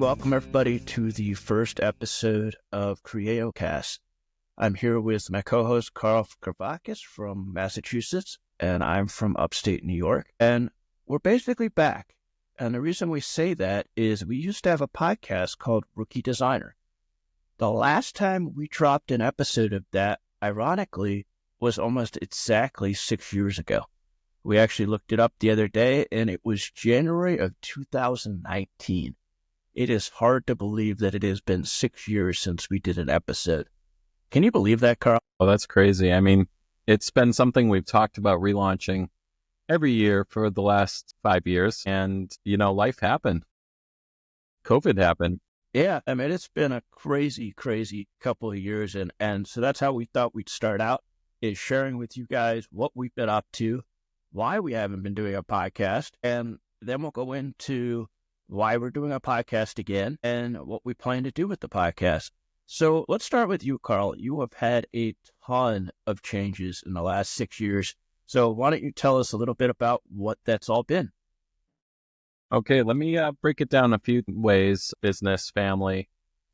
welcome everybody to the first episode of Creavo. I'm here with my co-host Carl Grivakis from Massachusetts, and I'm from upstate New York, and we're basically back. And the reason we say that is we used to have a podcast called Rookie Designer. The last time we dropped an episode of that, ironically, was almost exactly 6 years ago. We actually looked it up the other day, and it was January of 2019. It is hard to believe that it has been 6 years since we did an episode. Can you believe that, Carl? Oh, that's crazy. I mean, it's been something we've talked about relaunching every year for the last 5 years. And, life happened. COVID happened. Yeah, I mean, it's been a crazy couple of years. And so that's how we thought we'd start out, is sharing with you guys what we've been up to, why we haven't been doing a podcast, and then we'll go into why we're doing a podcast again, and what we plan to do with the podcast. So let's start with you, Carl. You have had a ton of changes in the last 6 years. So why don't you tell us a little bit about what that's all been? Okay, let me break it down a few ways: business, family,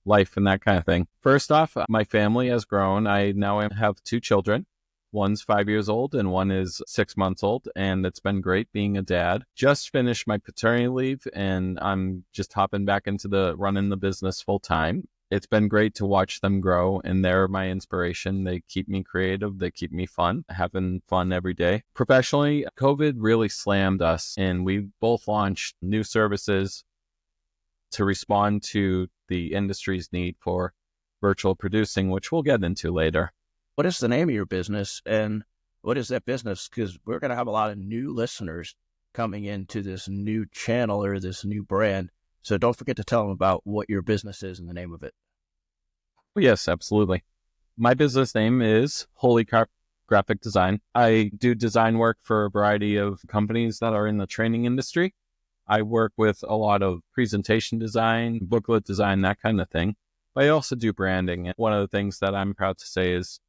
life, and that kind of thing. First off, my family has grown. I now have 2 children. One's 5 years old and one is 6 months old, and it's been great being a dad. Just finished my paternity leave, and I'm just hopping back into running the business full time. It's been great to watch them grow, and they're my inspiration. They keep me creative. They keep me fun, having fun every day. Professionally, COVID really slammed us, and we both launched new services to respond to the industry's need for virtual producing, which we'll get into later. What is the name of your business, and what is that business? Because we're going to have a lot of new listeners coming into this new channel or this new brand. So don't forget to tell them about what your business is and the name of it. Yes, absolutely. My business name is Holy Graphic Design. I do design work for a variety of companies that are in the training industry. I work with a lot of presentation design, booklet design, that kind of thing. But I also do branding. And one of the things that I'm proud to say is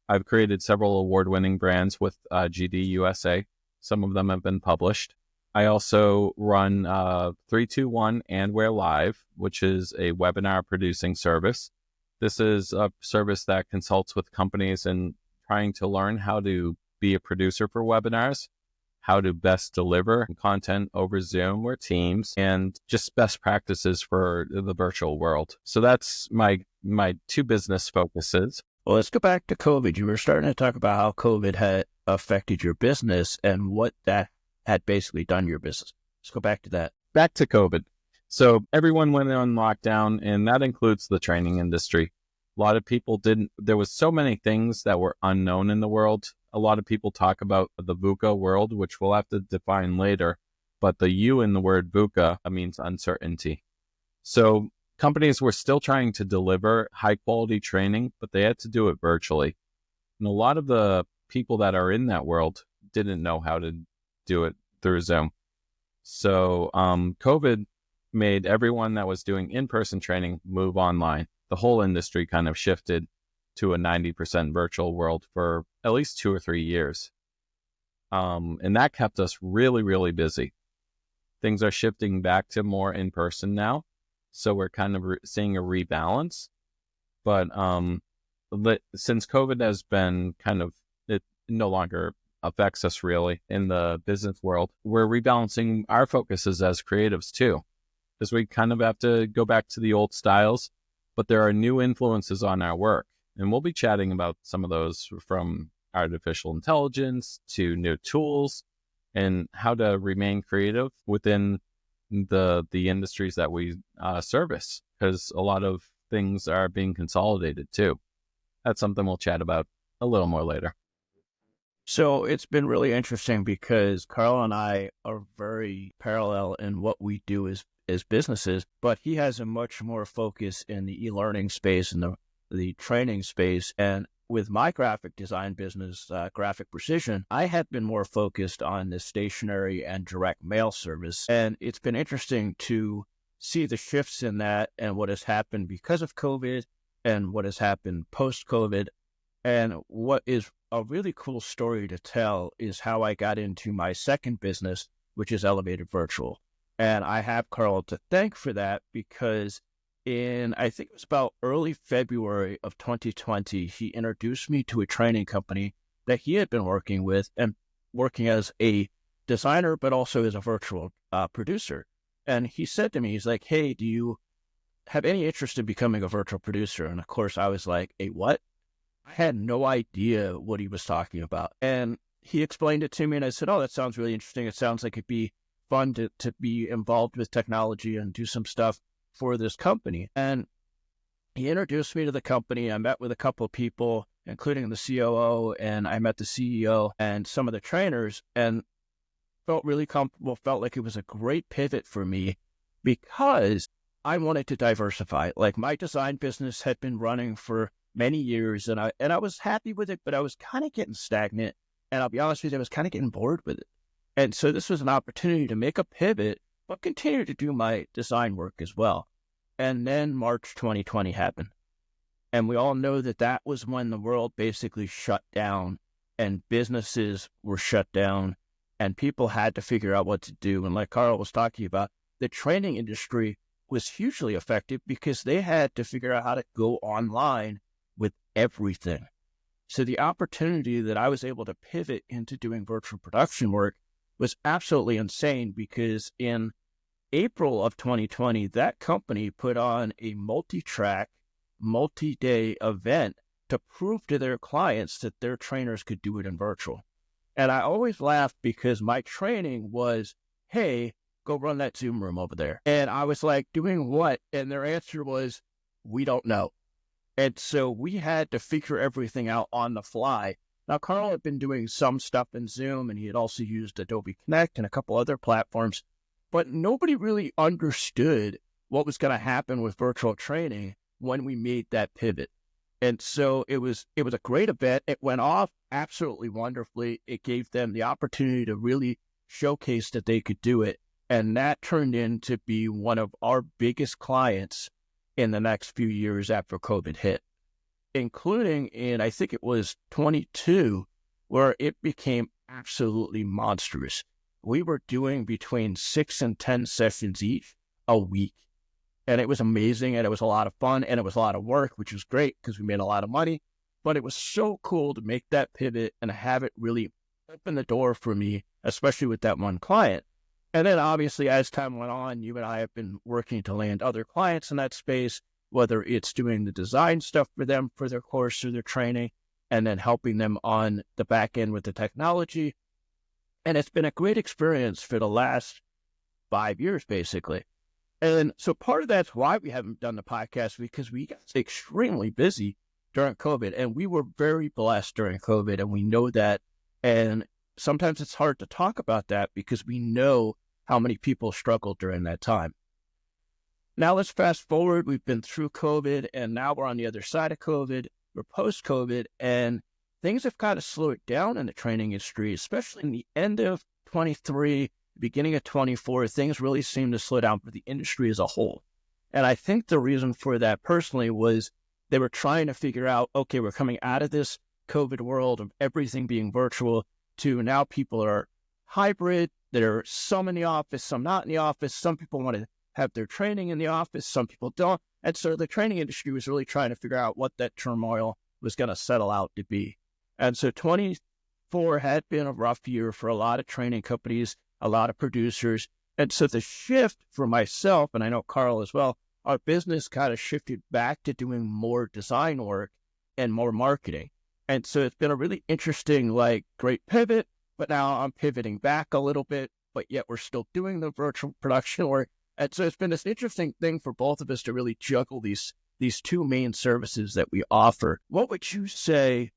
I've created several award-winning brands with GD USA. Some of them have been published. I also run 321 and We're Live, which is a webinar producing service. This is a service that consults with companies in trying to learn how to be a producer for webinars, how to best deliver content over Zoom or Teams, and just best practices for the virtual world. So that's my 2 business focuses. Well, let's go back to COVID. You were starting to talk about how COVID had affected your business and what that had basically done to your business. Let's go back to that. Back to COVID. So everyone went on lockdown, and that includes the training industry. A lot of people there was so many things that were unknown in the world. A lot of people talk about the VUCA world, which we'll have to define later. But the U in the word VUCA means uncertainty. So companies were still trying to deliver high quality training, but they had to do it virtually. And a lot of the people that are in that world didn't know how to do it through Zoom. So COVID made everyone that was doing in-person training move online. The whole industry kind of shifted to a 90% virtual world for at least 2 or 3 years. And that kept us really, really busy. Things are shifting back to more in-person now. So we're kind of seeing a rebalance. But since COVID has been it no longer affects us really in the business world, we're rebalancing our focuses as creatives too. Because we kind of have to go back to the old styles, but there are new influences on our work. And we'll be chatting about some of those, from artificial intelligence to new tools and how to remain creative within the industries that we service, because a lot of things are being consolidated too. That's something we'll chat about a little more later. So it's been really interesting because Carl and I are very parallel in what we do as businesses, but he has a much more focus in the e-learning space and the training space. And with my graphic design business, Graphic Precision, I had been more focused on the stationary and direct mail service. And it's been interesting to see the shifts in that and what has happened because of COVID and what has happened post-COVID. And what is a really cool story to tell is how I got into my second business, which is Elevated Virtual. And I have Carl to thank for that because I think it was about early February of 2020, he introduced me to a training company that he had been working with and working as a designer, but also as a virtual producer. And he said to me, he's like, hey, do you have any interest in becoming a virtual producer? And of course, I was like, a what? I had no idea what he was talking about. And he explained it to me, and I said, oh, that sounds really interesting. It sounds like it'd be fun to be involved with technology and do some stuff for this company. And he introduced me to the company. I met with a couple of people, including the COO, and I met the CEO and some of the trainers, and felt really comfortable, felt like it was a great pivot for me because I wanted to diversify. Like, my design business had been running for many years, and I was happy with it, but I was kind of getting stagnant. And I'll be honest with you, I was kind of getting bored with it. And so this was an opportunity to make a pivot, but continue to do my design work as well. And then March 2020 happened. And we all know that that was when the world basically shut down and businesses were shut down and people had to figure out what to do. And like Carl was talking about, the training industry was hugely affected because they had to figure out how to go online with everything. So the opportunity that I was able to pivot into doing virtual production work was absolutely insane because in April of 2020, that company put on a multi-track, multi-day event to prove to their clients that their trainers could do it in virtual. And I always laughed because my training was, hey, go run that Zoom room over there. And I was like, doing what? And their answer was, we don't know. And so we had to figure everything out on the fly. Now, Carl had been doing some stuff in Zoom, and he had also used Adobe Connect and a couple other platforms, but nobody really understood what was going to happen with virtual training when we made that pivot. And so it was a great event. It went off absolutely wonderfully. It gave them the opportunity to really showcase that they could do it. And that turned into be one of our biggest clients in the next few years after COVID hit, including in, I think it was 22, where it became absolutely monstrous. We were doing between 6 and 10 sessions each a week. And it was amazing, and it was a lot of fun, and it was a lot of work, which was great because we made a lot of money. But it was so cool to make that pivot and have it really open the door for me, especially with that one client. And then obviously, as time went on, you and I have been working to land other clients in that space, whether it's doing the design stuff for them for their course or their training, and then helping them on the back end with the technology. And it's been a great experience for the last 5 years, basically. And so part of that's why we haven't done the podcast, because we got extremely busy during COVID, and we were very blessed during COVID, and we know that. And sometimes it's hard to talk about that because we know how many people struggled during that time. Now let's fast forward. We've been through COVID, and now we're on the other side of COVID. We're post-COVID, and things have kind of slowed down in the training industry, especially in the end of 23, beginning of 24. Things really seem to slow down for the industry as a whole. And I think the reason for that personally was they were trying to figure out, okay, we're coming out of this COVID world of everything being virtual to now people are hybrid. There are some in the office, some not in the office. Some people want to have their training in the office, some people don't. And so the training industry was really trying to figure out what that turmoil was going to settle out to be. And so 24 had been a rough year for a lot of training companies, a lot of producers. And so the shift for myself, and I know Carl as well, our business kind of shifted back to doing more design work and more marketing. And so it's been a really interesting, great pivot, but now I'm pivoting back a little bit, but yet we're still doing the virtual production work. And so it's been this interesting thing for both of us to really juggle these two main services that we offer. What would you say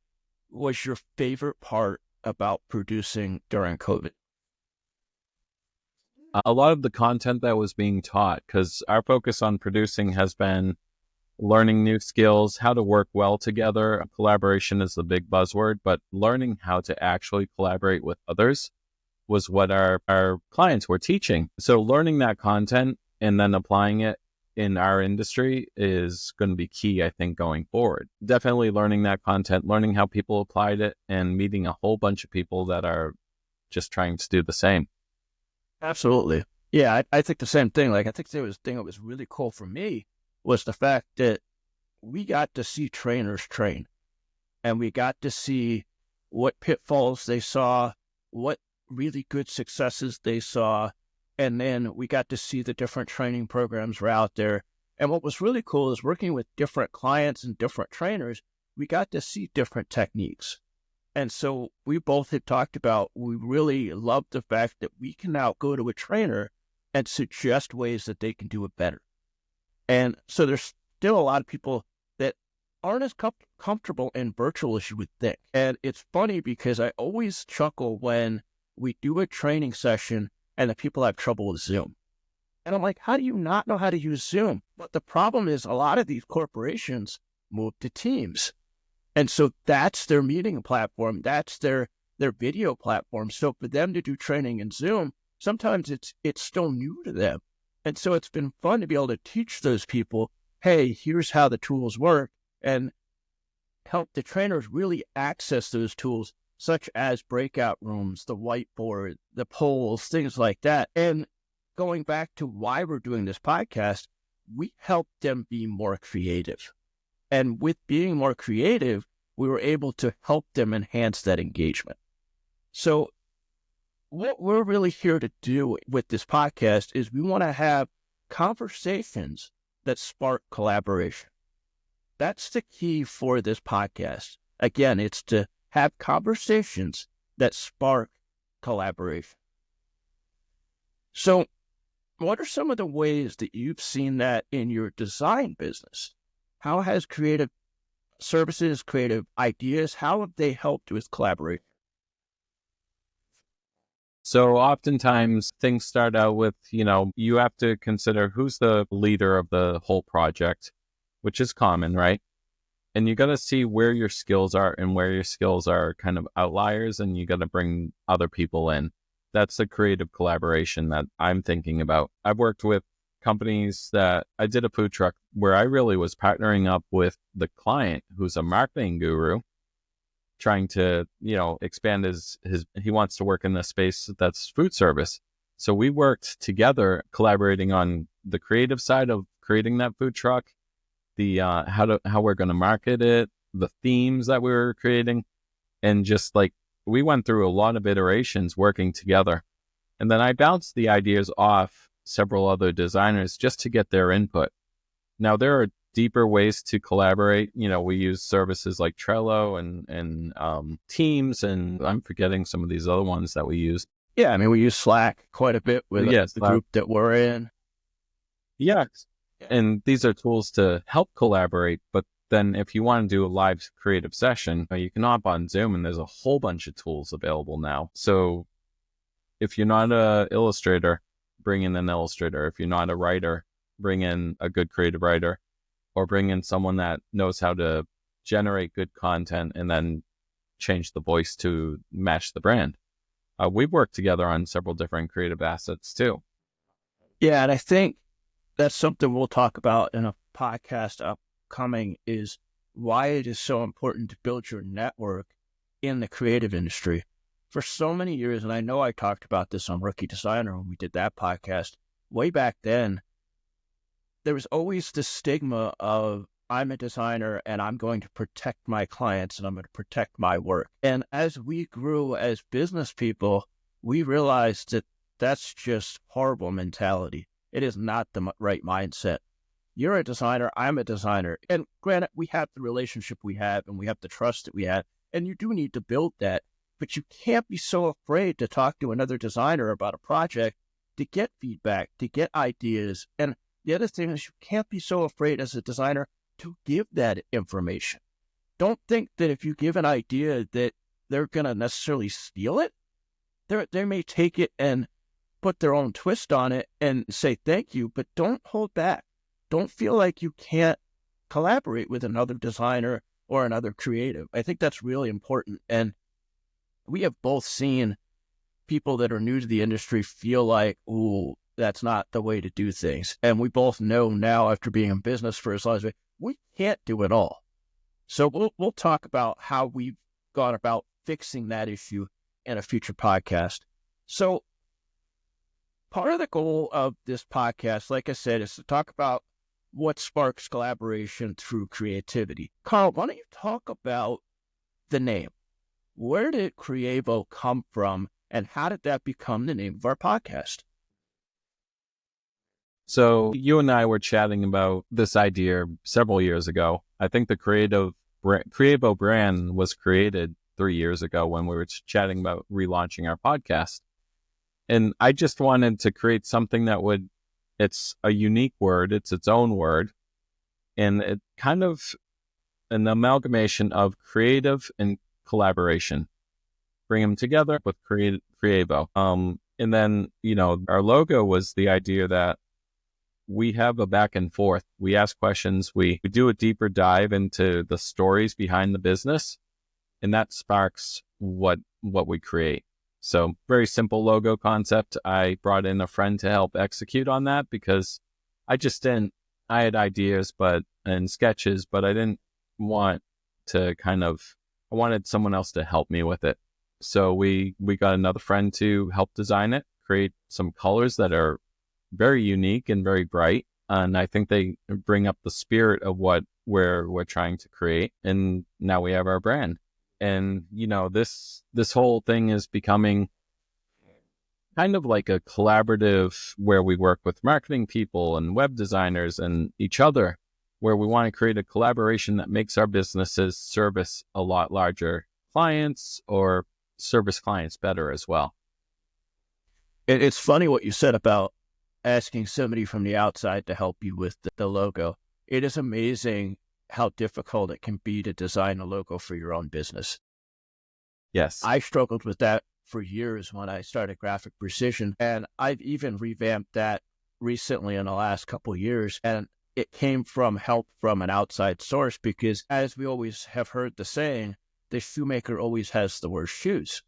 was your favorite part about producing during COVID? A lot of the content that was being taught, because our focus on producing has been learning new skills, how to work well together. Collaboration is the big buzzword, but learning how to actually collaborate with others was what our clients were teaching. So learning that content and then applying it in our industry is going to be key, I think, going forward. Definitely learning that content, learning how people applied it, and meeting a whole bunch of people that are just trying to do the same. Absolutely. Yeah, I think the same thing. Like, I think the thing that was really cool for me was the fact that we got to see trainers train, and we got to see what pitfalls they saw, what really good successes they saw, and then we got to see the different training programs were out there. And what was really cool is working with different clients and different trainers, we got to see different techniques. And so we both had talked about, we really loved the fact that we can now go to a trainer and suggest ways that they can do it better. And so there's still a lot of people that aren't as comfortable in virtual as you would think. And it's funny because I always chuckle when we do a training session and the people have trouble with Zoom. And I'm like, how do you not know how to use Zoom? But the problem is a lot of these corporations move to Teams. And so that's their meeting platform. That's their video platform. So for them to do training in Zoom, sometimes it's still new to them. And so it's been fun to be able to teach those people, hey, here's how the tools work, and help the trainers really access those tools, such as breakout rooms, the whiteboard, the polls, things like that. And going back to why we're doing this podcast, we help them be more creative. And with being more creative, we were able to help them enhance that engagement. So what we're really here to do with this podcast is we want to have conversations that spark collaboration. That's the key for this podcast. Again, it's to have conversations that spark collaboration. So what are some of the ways that you've seen that in your design business? How has creative services, creative ideas, how have they helped with collaboration? So oftentimes things start out with, you have to consider who's the leader of the whole project, which is common, right? And you got to see where your skills are and where your skills are kind of outliers, and you got to bring other people in. That's the creative collaboration that I'm thinking about. I've worked with companies that I did a food truck where I really was partnering up with the client who's a marketing guru, trying to, expand he wants to work in the space that's food service. So we worked together, collaborating on the creative side of creating that food truck, the how we're going to market it, the themes that we were creating, and just like we went through a lot of iterations working together. And then I bounced the ideas off several other designers just to get their input. Now there are deeper ways to collaborate. We use services like Trello and Teams, and I'm forgetting some of these other ones that we use. Yeah, I mean, we use Slack quite a bit with the group that we're in. Yeah. And these are tools to help collaborate. But then if you want to do a live creative session, you can hop on Zoom, and there's a whole bunch of tools available now. So if you're not an illustrator, bring in an illustrator. If you're not a writer, bring in a good creative writer, or bring in someone that knows how to generate good content and then change the voice to match the brand. We've worked together on several different creative assets too. Yeah, and I think that's something we'll talk about in a podcast upcoming, is why it is so important to build your network in the creative industry. For so many years, and I know I talked about this on Rookie Designer when we did that podcast, way back then, there was always the stigma of, I'm a designer and I'm going to protect my clients and I'm going to protect my work. And as we grew as business people, we realized that that's just horrible mentality. It is not the right mindset. You're a designer, I'm a designer. And granted, we have the relationship we have and we have the trust that we have, and you do need to build that. But you can't be so afraid to talk to another designer about a project, to get feedback, to get ideas. And the other thing is, you can't be so afraid as a designer to give that information. Don't think that if you give an idea that they're going to necessarily steal it. They may take it and put their own twist on it and say thank you, but don't hold back. Don't feel like you can't collaborate with another designer or another creative. I think that's really important. And we have both seen people that are new to the industry feel like, ooh, that's not the way to do things. And we both know now, after being in business for as long as we can't do it all. So we'll talk about how we've gone about fixing that issue in a future podcast. So part of the goal of this podcast, like I said, is to talk about what sparks collaboration through creativity. Carl, why don't you talk about the name? Where did Creavo come from, and how did that become the name of our podcast? So you and I were chatting about this idea several years ago. I think the Creavo brand was created 3 years ago when we were chatting about relaunching our podcast. And I just wanted to create something it's a unique word, it's its own word, and it kind of an amalgamation of creative and collaboration. Bring them together with Creavo. And then, our logo was the idea that we have a back and forth. We ask questions. We do a deeper dive into the stories behind the business, and that sparks what we create. So very simple logo concept. I brought in a friend to help execute on that because I had ideas and sketches, but I didn't want to I wanted someone else to help me with it. So we got another friend to help design it, create some colors that are very unique and very bright. And I think they bring up the spirit of what we're trying to create. And now we have our brand. And, this whole thing is becoming kind of like a collaborative where we work with marketing people and web designers and each other, where we want to create a collaboration that makes our businesses service a lot larger clients or service clients better as well. It's funny what you said about asking somebody from the outside to help you with the logo. It is amazing how difficult it can be to design a logo for your own business. Yes. I struggled with that for years when I started Graphic Precision, and I've even revamped that recently in the last couple of years, and it came from help from an outside source because, as we always have heard the saying, the shoemaker always has the worst shoes.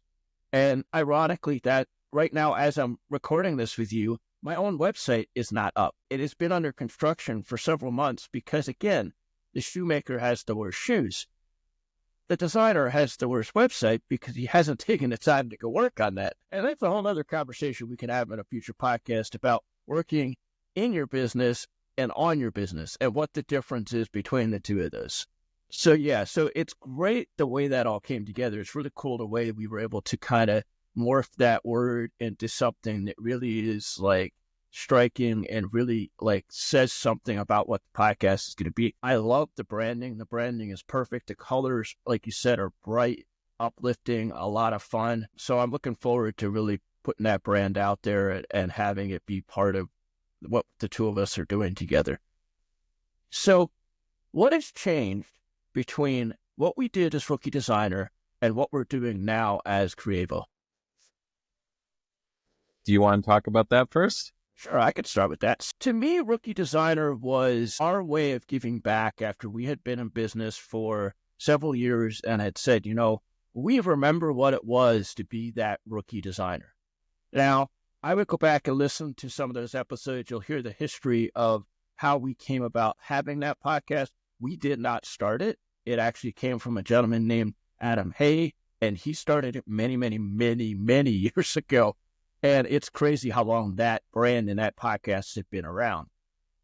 And ironically, that right now, as I'm recording this with you, my own website is not up. It has been under construction for several months because, again, the shoemaker has the worst shoes. The designer has the worst website because he hasn't taken the time to go work on that. And that's a whole other conversation we can have in a future podcast about working in your business and on your business and what the difference is between the two of those. So it's great the way that all came together. It's really cool the way we were able to kind of morph that word into something that really is like striking and really like says something about what the podcast is going to be. I love the branding. The branding is perfect. The colors, like you said, are bright, uplifting, a lot of fun. So I'm looking forward to really putting that brand out there and having it be part of what the two of us are doing together. So what has changed between what we did as Rookie Designer and what we're doing now as Creavo? Do you want to talk about that first? Sure, I could start with that. To me, Rookie Designer was our way of giving back after we had been in business for several years and had said, we remember what it was to be that rookie designer. Now, I would go back and listen to some of those episodes. You'll hear the history of how we came about having that podcast. We did not start it. It actually came from a gentleman named Adam Hay, and he started it many, many, many, many years ago. And it's crazy how long that brand and that podcast have been around.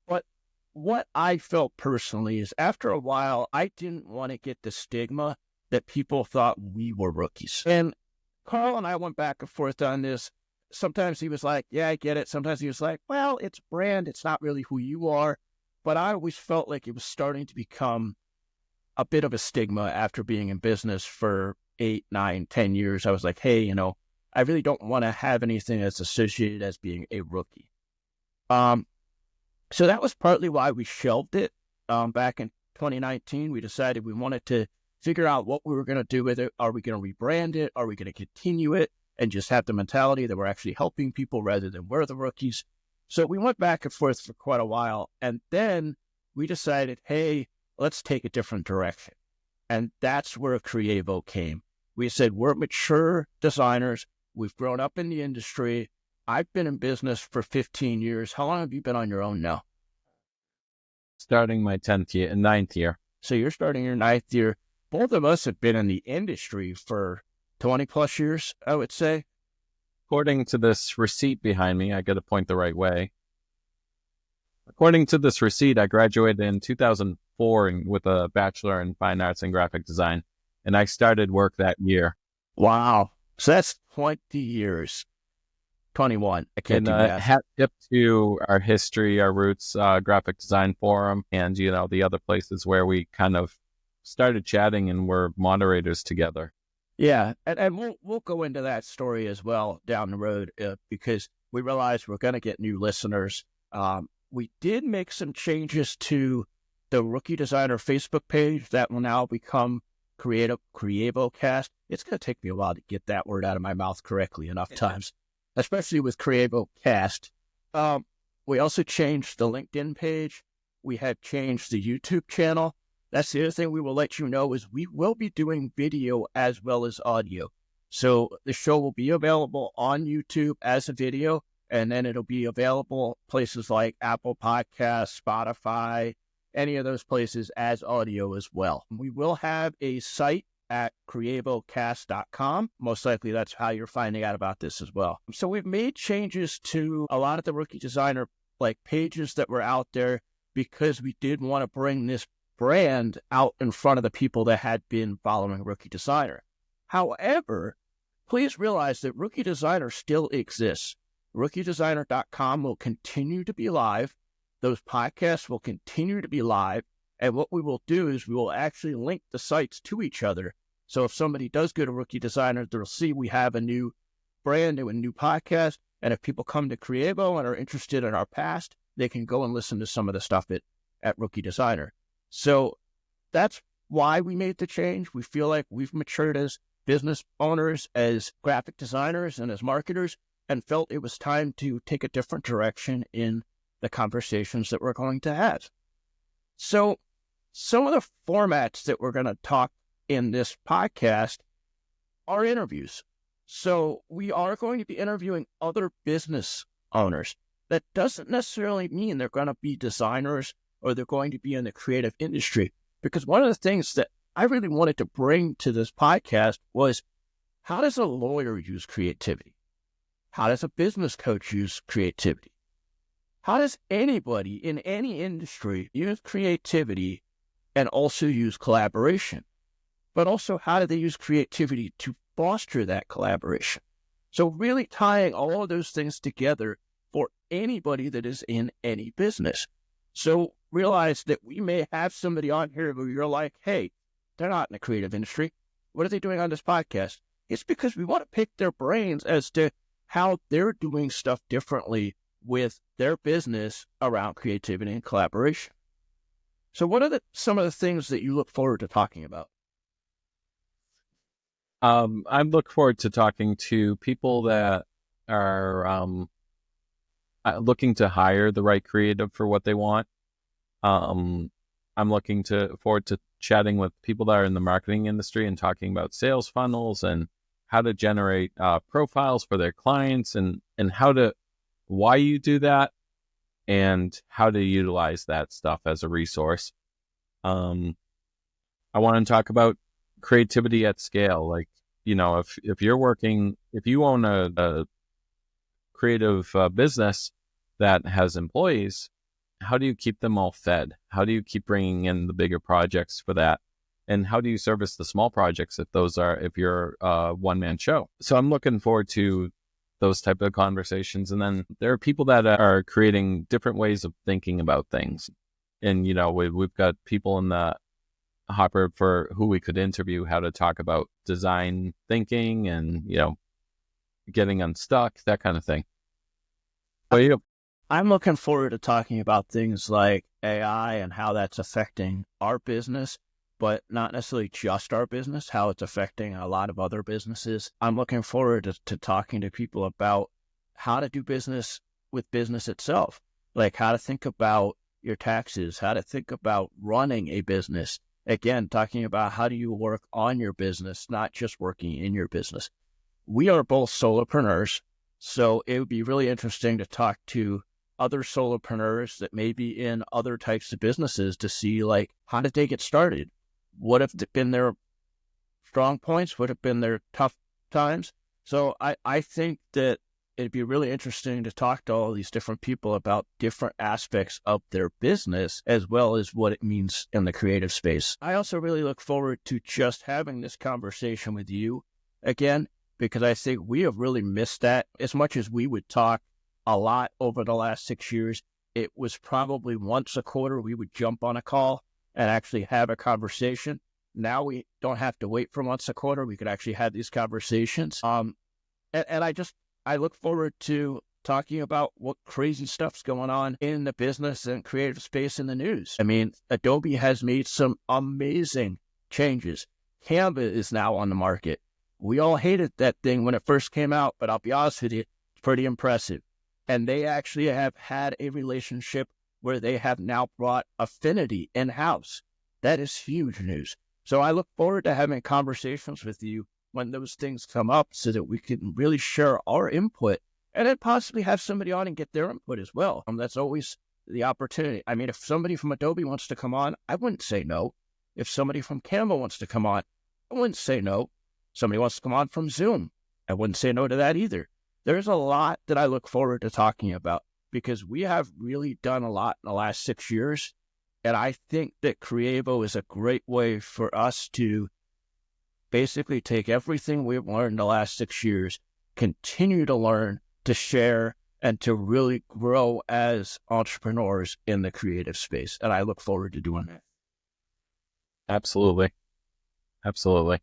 But what I felt personally is after a while, I didn't want to get the stigma that people thought we were rookies. And Carl and I went back and forth on this. Sometimes he was like, yeah, I get it. Sometimes he was like, well, it's brand. It's not really who you are. But I always felt like it was starting to become a bit of a stigma after being in business for 8, 9, 10 years. I was like, hey, I really don't want to have anything that's associated as being a rookie. So that was partly why we shelved it. Back in 2019, we decided we wanted to figure out what we were going to do with it. Are we going to rebrand it? Are we going to continue it and just have the mentality that we're actually helping people rather than we're the rookies? So we went back and forth for quite a while. And then we decided, hey, let's take a different direction. And that's where Creavo came. We said, we're mature designers. We've grown up in the industry. I've been in business for 15 years. How long have you been on your own now? Starting my 9th year. So you're starting your 9th year. Both of us have been in the industry for 20 plus years, I would say. according to this receipt behind me, I got to point the right way. According to this receipt, I graduated in 2004 with a Bachelor in Fine Arts and Graphic Design, and I started work that year. Wow. So that's 20 years. 21. I can't And do math. hat tip to our history, our roots, graphic design forum, and, the other places where we kind of started chatting and were moderators together. Yeah, and we'll go into that story as well down the road because we realize we're going to get new listeners. We did make some changes to the Rookie Designer Facebook page that will now become Creavo Cast. It's going to take me a while to get that word out of my mouth correctly enough times, especially with Creavo Cast. We also changed the LinkedIn page. We have changed the YouTube channel. That's the other thing we will let you know is we will be doing video as well as audio. So the show will be available on YouTube as a video, and then it'll be available places like Apple Podcasts, Spotify, any of those places as audio as well. We will have a site at creavocast.com. Most likely that's how you're finding out about this as well. So we've made changes to a lot of the Rookie Designer pages that were out there because we did want to bring this brand out in front of the people that had been following Rookie Designer. However, please realize that Rookie Designer still exists. RookieDesigner.com will continue to be live. Those podcasts will continue to be live. And what we will do is we will actually link the sites to each other. So if somebody does go to Rookie Designer, they'll see we have a new brand new and new podcast. And if people come to Creavo and are interested in our past, they can go and listen to some of the stuff at Rookie Designer. So that's why we made the change. We feel like we've matured as business owners, as graphic designers, and as marketers, and felt it was time to take a different direction in the conversations that we're going to have. So some of the formats that we're going to talk in this podcast are interviews. So we are going to be interviewing other business owners. That doesn't necessarily mean they're going to be designers or they're going to be in the creative industry. Because one of the things that I really wanted to bring to this podcast was, how does a lawyer use creativity? How does a business coach use creativity? How does anybody in any industry use creativity and also use collaboration? But also, how do they use creativity to foster that collaboration? So really tying all of those things together for anybody that is in any business. So realize that we may have somebody on here where you're like, hey, they're not in the creative industry. What are they doing on this podcast? It's because we want to pick their brains as to how they're doing stuff differently with their business around creativity and collaboration. So what are some of the things that you look forward to talking about? I look forward to talking to people that are looking to hire the right creative for what they want. I'm looking forward to chatting with people that are in the marketing industry and talking about sales funnels and how to generate profiles for their clients and why you do that and how to utilize that stuff as a resource. I want to talk about creativity at scale. Like, if you own a creative business that has employees, how do you keep them all fed? How do you keep bringing in the bigger projects for that? And how do you service the small projects if you're a one-man show? So I'm looking forward to those type of conversations. And then there are people that are creating different ways of thinking about things. And, we've got people in the hopper for who we could interview, how to talk about design thinking and, getting unstuck, that kind of thing. What you? I'm looking forward to talking about things like AI and how that's affecting our business, but not necessarily just our business, how it's affecting a lot of other businesses. I'm looking forward to talking to people about how to do business with business itself, like how to think about your taxes, how to think about running a business. Again, talking about how do you work on your business, not just working in your business. We are both solopreneurs, so it would be really interesting to talk to other solopreneurs that may be in other types of businesses to see, how did they get started? What have been their strong points? What have been their tough times? So I think that it'd be really interesting to talk to all these different people about different aspects of their business, as well as what it means in the creative space. I also really look forward to just having this conversation with you again, because I think we have really missed that. As much as we would talk a lot over the last 6 years, it was probably once a quarter we would jump on a call and actually have a conversation. Now we don't have to wait for once a quarter. We could actually have these conversations. I look forward to talking about what crazy stuff's going on in the business and creative space in the news. I mean, Adobe has made some amazing changes. Canva is now on the market. We all hated that thing when it first came out, but I'll be honest with you, it's pretty impressive. And they actually have had a relationship where they have now brought Affinity in-house. That is huge news. So I look forward to having conversations with you when those things come up so that we can really share our input and then possibly have somebody on and get their input as well. That's always the opportunity. I mean, if somebody from Adobe wants to come on, I wouldn't say no. If somebody from Canva wants to come on, I wouldn't say no. Somebody wants to come on from Zoom, I wouldn't say no to that either. There's a lot that I look forward to talking about because we have really done a lot in the last 6 years. And I think that Creavo is a great way for us to basically take everything we've learned the last 6 years, continue to learn, to share, and to really grow as entrepreneurs in the creative space. And I look forward to doing that. Absolutely. Absolutely.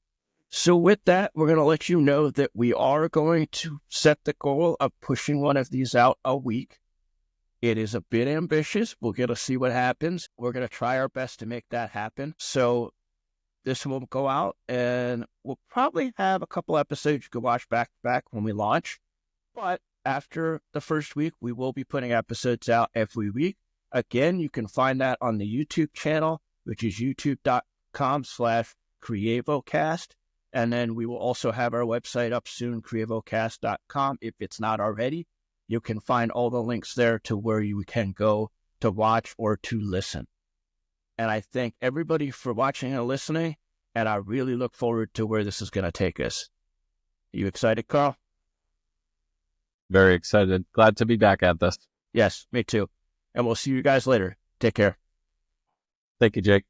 So with that, we're going to let you know that we are going to set the goal of pushing one of these out a week. It is a bit ambitious. We're going to see what happens. We're going to try our best to make that happen. So this will go out, and we'll probably have a couple episodes you can watch back to back when we launch. But after the first week, we will be putting episodes out every week. Again, you can find that on the YouTube channel, which is youtube.com/CreavoCast. And then we will also have our website up soon, creavocast.com. If it's not already, you can find all the links there to where you can go to watch or to listen. And I thank everybody for watching and listening, and I really look forward to where this is going to take us. Are you excited, Carl? Very excited. Glad to be back at this. Yes, me too. And we'll see you guys later. Take care. Thank you, Jake.